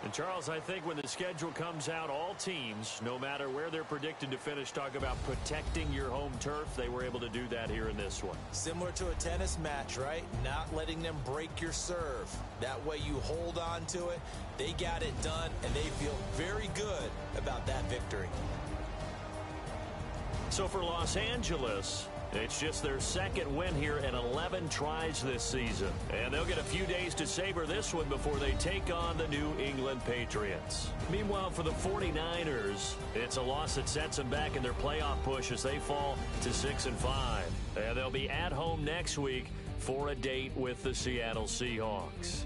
And, Charles, I think when the schedule comes out, all teams, no matter where they're predicted to finish, talk about protecting your home turf. They were able to do that here in this one. Similar to a tennis match, right? Not letting them break your serve. That way you hold on to it. They got it done, and they feel very good about that victory. So for Los Angeles, it's just their 2nd win here in 11 tries this season. And they'll get a few days to savor this one before they take on the New England Patriots. Meanwhile, for the 49ers, it's a loss that sets them back in their playoff push as they fall to 6-5. And they'll be at home next week for a date with the Seattle Seahawks.